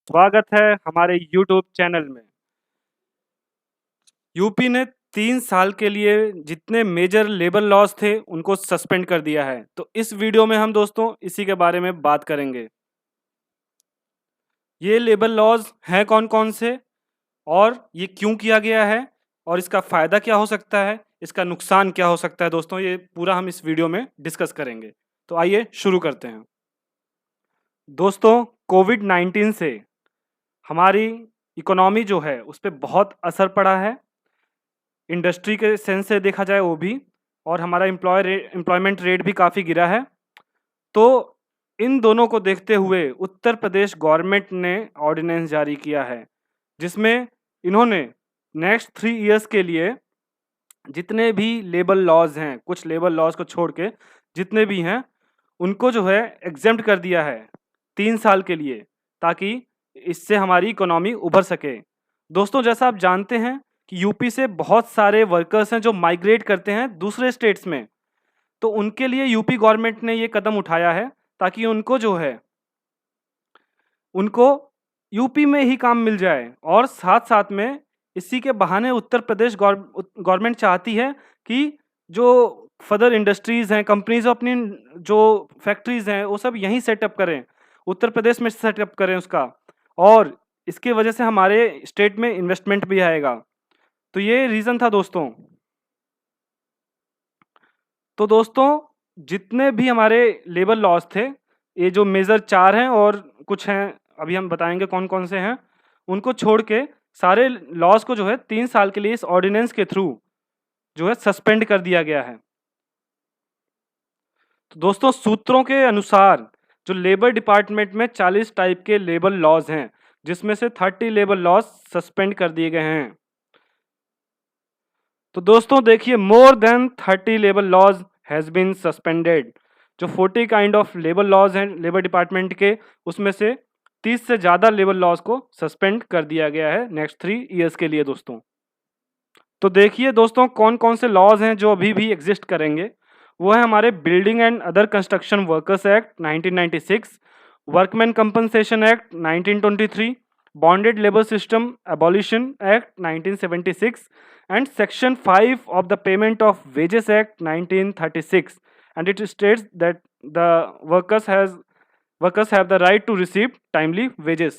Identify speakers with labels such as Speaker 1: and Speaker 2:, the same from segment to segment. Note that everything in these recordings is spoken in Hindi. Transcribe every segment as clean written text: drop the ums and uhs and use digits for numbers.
Speaker 1: स्वागत है हमारे यूट्यूब चैनल में। यूपी ने 3 साल के लिए जितने मेजर लेबर लॉज थे उनको सस्पेंड कर दिया है। तो इस वीडियो में हम दोस्तों इसी के बारे में बात करेंगे। ये लेबर लॉज हैं कौन-कौन से और ये क्यों किया गया है और इसका फ़ायदा क्या हो सकता है, इसका नुकसान क्या हो सकता है दोस्तों, ये पूरा हम इस वीडियो में डिस्कस करेंगे। तो आइए शुरू करते हैं। दोस्तों, कोविड-19 से हमारी इकोनॉमी जो है उस पे बहुत असर पड़ा है। इंडस्ट्री के सेंस से देखा जाए वो भी, और हमारा एम्प्लॉयमेंट रेट भी काफ़ी गिरा है। तो इन दोनों को देखते हुए उत्तर प्रदेश गवर्नमेंट ने ऑर्डिनेंस जारी किया है, जिसमें इन्होंने नेक्स्ट 3 इयर्स के लिए जितने भी लेबर लॉज हैं, कुछ लेबर लॉज को छोड़ के जितने भी हैं, उनको जो है एग्जेम्प्ट कर दिया है 3 साल के लिए, ताकि इससे हमारी इकोनॉमी उभर सके। दोस्तों, जैसा आप जानते हैं कि यूपी से बहुत सारे वर्कर्स हैं जो माइग्रेट करते हैं दूसरे स्टेट्स में, तो उनके लिए यूपी गवर्नमेंट ने ये कदम उठाया है ताकि उनको जो है, उनको यूपी में ही काम मिल जाए। और साथ-साथ में इसी के बहाने उत्तर प्रदेश गवर्नमेंट चाहती है कि जो फर्दर इंडस्ट्रीज़ हैं, कंपनीज़ अपनी जो फैक्ट्रीज़ हैं, वो सब यहीं सेटअप करें, उत्तर प्रदेश में सेटअप करें उसका, और इसकी वजह से हमारे स्टेट में इन्वेस्टमेंट भी आएगा। तो ये रीज़न था दोस्तों। तो दोस्तों, जितने भी हमारे लेबर लॉज थे, ये जो मेजर 4 हैं और कुछ हैं, अभी हम बताएँगे कौन-कौन से हैं, उनको छोड़ के सारे लॉज को जो है 3 साल के लिए इस ऑर्डिनेंस के थ्रू जो है सस्पेंड कर दिया गया है। तो दोस्तों, सूत्रों के अनुसार जो लेबर डिपार्टमेंट में 40 टाइप के लेबर लॉज हैं, जिसमें से 30 लेबर लॉज सस्पेंड कर दिए गए हैं। तो दोस्तों देखिए, more than 30 labour laws has been suspended. जो 40 काइंड ऑफ लेबर लॉज हैं लेबर डिपार्टमेंट के, उसमें से 30 से ज़्यादा लेबर लॉज को सस्पेंड कर दिया गया है नेक्स्ट 3 इयर्स के लिए दोस्तों। तो देखिए दोस्तों, कौन-कौन से लॉज हैं जो अभी भी एग्जिस्ट करेंगे। वो है हमारे building and other construction workers act 1996, workman compensation act 1923, bonded labour system abolition act 1976, and section 5 of the payment of wages act 1936, and it states that the workers have the right to receive timely wages।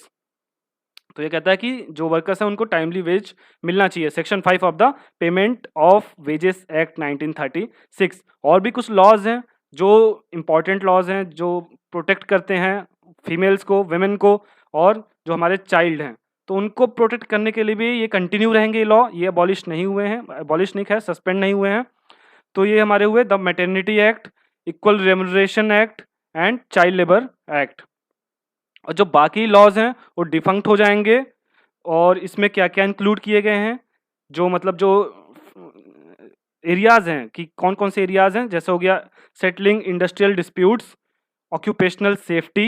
Speaker 1: तो ये कहता है कि जो वर्कर्स हैं उनको टाइमली वेज मिलना चाहिए, section 5 of the payment of wages act 1936। और भी कुछ लॉज हैं जो इम्पॉर्टेंट लॉज हैं, जो प्रोटेक्ट करते हैं फीमेल्स को, वेमेन को, और जो हमारे चाइल्ड हैं, तो उनको प्रोटेक्ट करने के लिए भी ये कंटिन्यू रहेंगे। ये लॉ, ये अबॉलिश नहीं हुए हैं, अबॉलिश नहीं है, सस्पेंड नहीं हुए हैं। तो ये हमारे हुए the maternity act, equal remuneration act and child labour act. और जो बाकी लॉज हैं वो डिफंक्ट हो जाएंगे। और इसमें क्या क्या इंक्लूड किए गए हैं, जो मतलब जो एरियाज हैं, कि कौन कौन से एरियाज हैं, जैसे हो गया settling industrial disputes, occupational safety,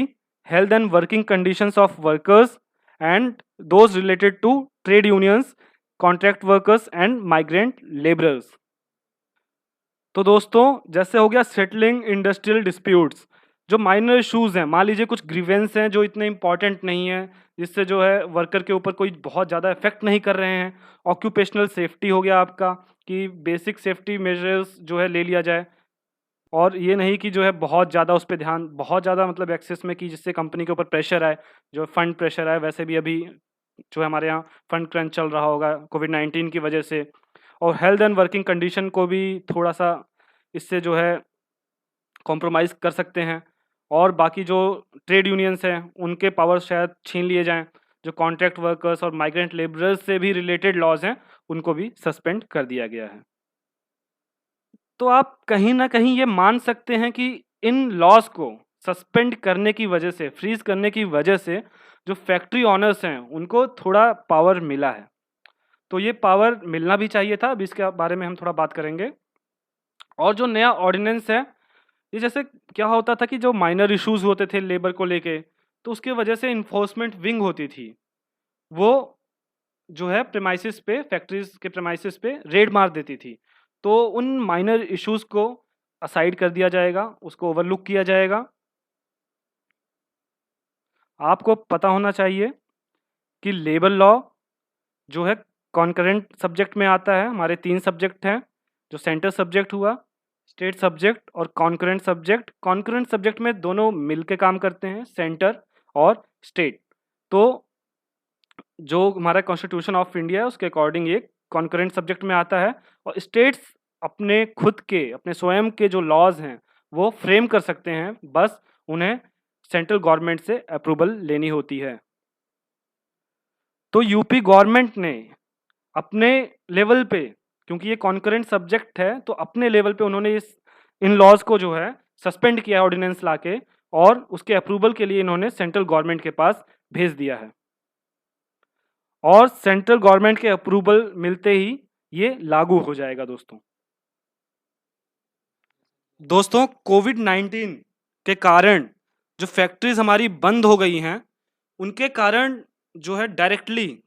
Speaker 1: health and working conditions of workers, and those related to trade unions, contract workers and migrant laborers। तो दोस्तों, जैसे हो गया सेटलिंग इंडस्ट्रियल डिस्प्यूट्स, जो माइनर इश्यूज हैं, मान लीजिए कुछ ग्रीवेंस हैं जो इतने इंपॉर्टेंट नहीं है, जिससे जो है वर्कर के ऊपर कोई बहुत ज़्यादा इफेक्ट नहीं कर रहे हैं। ऑक्यूपेशनल सेफ्टी हो गया आपका, कि बेसिक सेफ्टी मेजर्स जो है ले लिया जाए, और ये नहीं कि जो है बहुत ज़्यादा उस पे ध्यान, बहुत ज़्यादा मतलब एक्सेस में, कि जिससे कंपनी के ऊपर प्रेशर आए, जो फंड प्रेशर आए। वैसे भी अभी जो है हमारे यहाँ फंड क्रंच चल रहा होगा कोविड-19 की वजह से। और हेल्थ एंड वर्किंग कंडीशन को भी थोड़ा-सा इससे जो है कॉम्प्रोमाइज़ कर सकते हैं। और बाकी जो ट्रेड यूनियंस हैं, उनके पावर शायद छीन लिए जाएँ। जो कॉन्ट्रैक्ट वर्कर्स और माइग्रेंट लेबरर्स से भी रिलेटेड लॉज़ हैं, उनको भी सस्पेंड कर दिया गया है। तो आप कहीं न कहीं ये मान सकते हैं कि इन लॉज़ को सस्पेंड करने की वजह से, फ्रीज़ करने की वजह से, जो फैक्ट्री ओनर्स हैं, उनको थोड़ा पावर मिला है। तो ये पावर मिलना भी चाहिए था, अभी इसके बारे में हम थोड़ा बात करेंगे। और जो नया ऑर्डिनेंस है, ये जैसे क्या होता था कि जो माइनर इश्यूज़ होते थे लेबर को लेके, तो उसकी वजह से एनफोर्समेंट विंग होती थी। वो जो है प्रेमाइसेस पे, फैक्ट्रीज़ के प्रेमाइसेस पे रेड मार देती थी। तो उन माइनर इश्यूज़ को असाइड कर दिया जाएगा, उसको ओवरलुक किया जाएगा। आपको पता होना चाहिए कि लेबर लॉ जो है कॉन्करेंट सब्जेक्ट में आता है। हमारे 3 सब्जेक्ट हैं, जो सेंटर सब्जेक्ट हुआ, स्टेट सब्जेक्ट और कॉन्करेंट सब्जेक्ट। कॉन्करेंट सब्जेक्ट में दोनों मिल के काम करते हैं, सेंटर और स्टेट। तो जो हमारा कॉन्स्टिट्यूशन ऑफ इंडिया है उसके अकॉर्डिंग ये कॉन्करेंट सब्जेक्ट में आता है, और स्टेट्स अपने खुद के, अपने स्वयं के जो लॉज हैं वो फ्रेम कर सकते हैं, बस उन्हें सेंट्रल गवर्नमेंट से अप्रूवल लेनी होती है। तो यूपी गवर्नमेंट ने अपने लेवल पे, क्योंकि ये कॉन्करेंट सब्जेक्ट है, तो अपने लेवल पे उन्होंने इन लॉज को जो है सस्पेंड किया है ऑर्डिनेंस लाके, और उसके अप्रूवल के लिए इन्होंने सेंट्रल गवर्नमेंट के पास भेज दिया है, और सेंट्रल गवर्नमेंट के अप्रूवल मिलते ही ये लागू हो जाएगा। दोस्तों कोविड-19 के कारण जो फैक्ट्रीज हमारी बंद हो गई हैं, उनके कारण जो है डायरेक्टली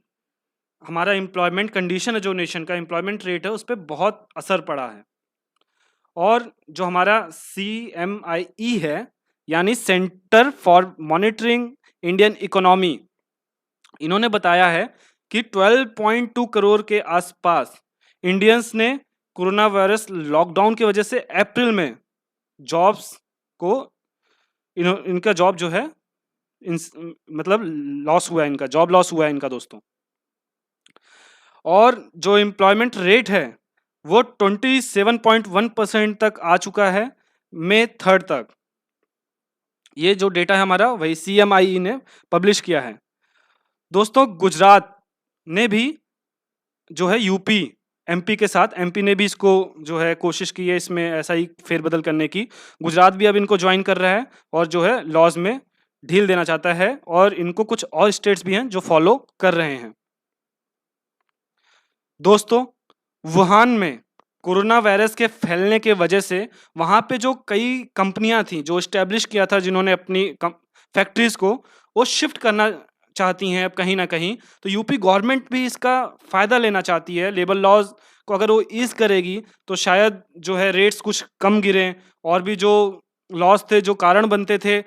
Speaker 1: हमारा एम्प्लॉयमेंट कंडीशन है, जो नेशन का एम्प्लॉयमेंट रेट है, उस पर बहुत असर पड़ा है। और जो हमारा CMIE है, यानी centre for monitoring Indian economy, इन्होंने बताया है कि 12.2 करोड़ के आसपास इंडियंस ने कोरोना वायरस लॉकडाउन की वजह से अप्रैल में जॉब्स को इनका जॉब जो है मतलब लॉस हुआ है, इनका जॉब लॉस हुआ है इनका दोस्तों। और जो एम्प्लॉयमेंट रेट है वो 27.1% तक आ चुका है मई 3 तक। ये जो डेटा है हमारा वही CMIE ने पब्लिश किया है। दोस्तों गुजरात ने भी जो है यूपी MP के साथ, MP ने भी इसको जो है कोशिश की है इसमें ऐसा ही फेरबदल करने की। गुजरात भी अब इनको ज्वाइन कर रहा है और जो है लॉज में ढील देना चाहता है, और इनको कुछ और स्टेट्स भी हैं जो फॉलो कर रहे हैं। दोस्तों वुहान में कोरोना वायरस के फैलने के वजह से वहां पे जो कई कंपनियां थी जो एस्टेब्लिश किया था, जिन्होंने अपनी फैक्ट्रीज को वो शिफ्ट करना चाहती हैं अब कहीं ना कहीं, तो यूपी गवर्नमेंट भी इसका फायदा लेना चाहती है। लेबर लॉज को अगर वो ईज करेगी तो शायद जो है रेट्स कुछ कम गिरें, और भी जो लॉस थे, जो कारण बनते थे,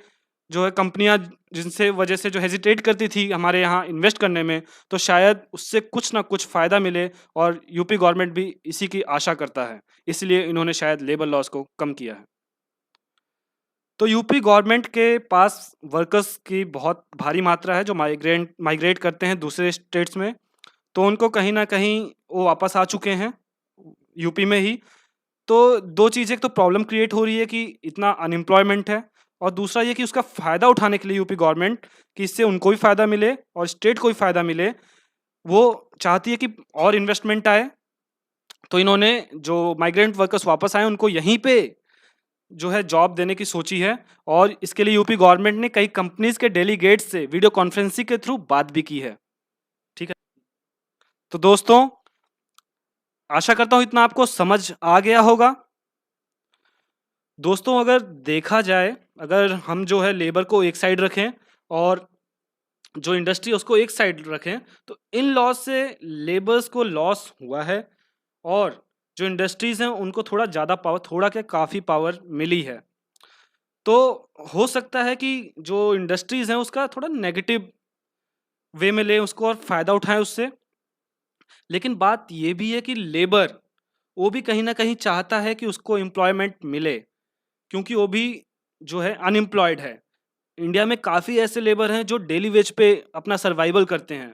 Speaker 1: जो है कंपनियां जिनसे वजह से जो हेजिटेट करती थी हमारे यहाँ इन्वेस्ट करने में, तो शायद उससे कुछ ना कुछ फ़ायदा मिले, और यूपी गवर्नमेंट भी इसी की आशा करता है, इसलिए इन्होंने शायद लेबर लॉस को कम किया है। तो यूपी गवर्नमेंट के पास वर्कर्स की बहुत भारी मात्रा है जो माइग्रेट करते हैं दूसरे स्टेट्स में, तो उनको कहीं ना कहीं वो वापस आ चुके हैं यूपी में ही। तो दो चीज़ें, एक तो प्रॉब्लम क्रिएट हो रही है कि इतना अनएम्प्लॉयमेंट है, और दूसरा ये कि उसका फ़ायदा उठाने के लिए यूपी गवर्नमेंट, कि इससे उनको भी फ़ायदा मिले और स्टेट को भी फ़ायदा मिले, वो चाहती है कि और इन्वेस्टमेंट आए। तो इन्होंने जो माइग्रेंट वर्कर्स वापस आए उनको यहीं पे जो है जॉब देने की सोची है, और इसके लिए यूपी गवर्नमेंट ने कई कंपनीज के डेलीगेट से वीडियो कॉन्फ्रेंसिंग के थ्रू बात भी की है। ठीक है, तो दोस्तों आशा करता हूं इतना आपको समझ आ गया होगा। दोस्तों अगर देखा जाए, अगर हम जो है लेबर को एक साइड रखें और जो इंडस्ट्री उसको एक साइड रखें, तो इन लॉस से लेबर्स को लॉस हुआ है, और जो इंडस्ट्रीज हैं उनको थोड़ा ज़्यादा पावर, थोड़ा क्या काफ़ी पावर मिली है। तो हो सकता है कि जो इंडस्ट्रीज हैं उसका थोड़ा नेगेटिव वे में ले उसको और फायदा उठाएं उससे। लेकिन बात ये भी है कि लेबर वो भी कहीं ना कहीं चाहता है कि उसको एम्प्लॉयमेंट मिले, क्योंकि वो भी जो है अनएम्प्लॉयड है। इंडिया में काफ़ी ऐसे लेबर हैं जो डेली वेज पे अपना सर्वाइवल करते हैं,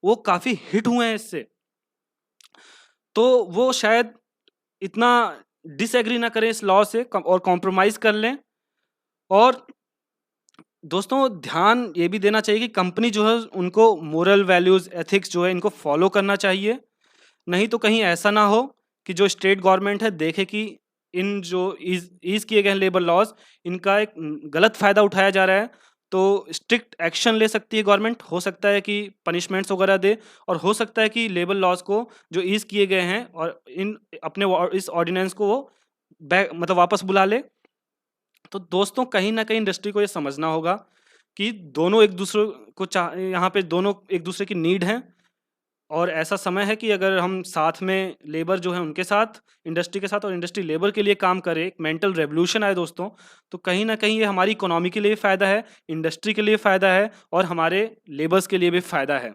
Speaker 1: वो काफ़ी हिट हुए हैं इससे, तो वो शायद इतना डिसएग्री ना करें इस लॉ से और कॉम्प्रोमाइज़ कर लें। और दोस्तों ध्यान ये भी देना चाहिए कि कंपनी जो है उनको मोरल वैल्यूज़, एथिक्स जो है इनको फॉलो करना चाहिए। नहीं तो कहीं ऐसा ना हो कि जो स्टेट गवर्नमेंट है देखे कि इन जो ईज़ किए गए हैं लेबर लॉज, इनका एक गलत फ़ायदा उठाया जा रहा है, तो स्ट्रिक्ट एक्शन ले सकती है गवर्नमेंट। हो सकता है कि पनिशमेंट्स वगैरह दे, और हो सकता है कि लेबर लॉज को जो ईज़ किए गए हैं और इन अपने इस ऑर्डिनेंस को वो बैक मतलब वापस बुला ले। तो दोस्तों कहीं न कहीं इंडस्ट्री को ये समझना होगा कि दोनों एक दूसरे को यहाँ पे दोनों एक दूसरे की नीड है, और ऐसा समय है कि अगर हम साथ में लेबर जो है उनके साथ, इंडस्ट्री के साथ, और इंडस्ट्री लेबर के लिए काम करे, एक मेंटल रेवोल्यूशन आए दोस्तों, तो कहीं ना कहीं ये हमारी इकोनॉमी के लिए फ़ायदा है, इंडस्ट्री के लिए फ़ायदा है, और हमारे लेबर्स के लिए भी फ़ायदा है।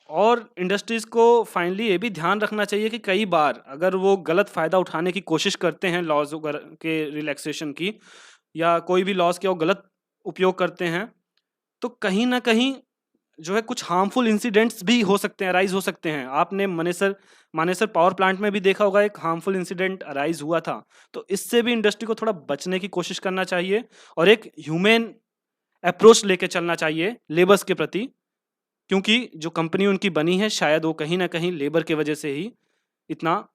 Speaker 1: और इंडस्ट्रीज़ को फाइनली ये भी ध्यान रखना चाहिए कि कई बार अगर वो गलत फ़ायदा उठाने की कोशिश करते हैं लॉज़ वगैरह के रिलैक्सेशन की, या कोई भी लॉज़ के वो गलत उपयोग करते हैं, तो कहीं न कहीं जो है कुछ हार्मफुल इंसिडेंट्स भी हो सकते हैं, अराइज़ हो सकते हैं। आपने मानेसर पावर प्लांट में भी देखा होगा, एक हार्मफुल इंसिडेंट अराइज़ हुआ था। तो इससे भी इंडस्ट्री को थोड़ा बचने की कोशिश करना चाहिए और एक ह्यूमेन अप्रोच लेके चलना चाहिए लेबर्स के प्रति, क्योंकि जो कंपनी उनकी बनी है शायद वो कहीं न कहीं लेबर की वजह से ही इतना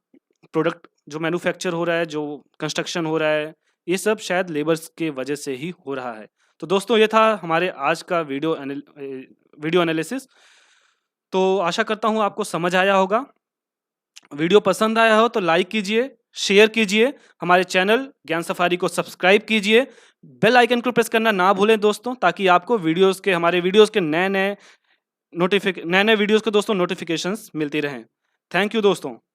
Speaker 1: प्रोडक्ट जो मैन्युफैक्चर हो रहा है, जो कंस्ट्रक्शन हो रहा है, ये सब शायद लेबर्स के वजह से ही हो रहा है। तो दोस्तों ये था हमारे आज का वीडियो एनालिसिस। तो आशा करता हूँ आपको समझ आया होगा। वीडियो पसंद आया हो तो लाइक कीजिए, शेयर कीजिए, हमारे चैनल ज्ञान सफारी को सब्सक्राइब कीजिए, बेल आइकन को प्रेस करना ना भूलें दोस्तों, ताकि आपको हमारे वीडियोज़ के नए-नए वीडियोज़ के दोस्तों नोटिफ़िकेशंस मिलती रहें। थैंक यू दोस्तों।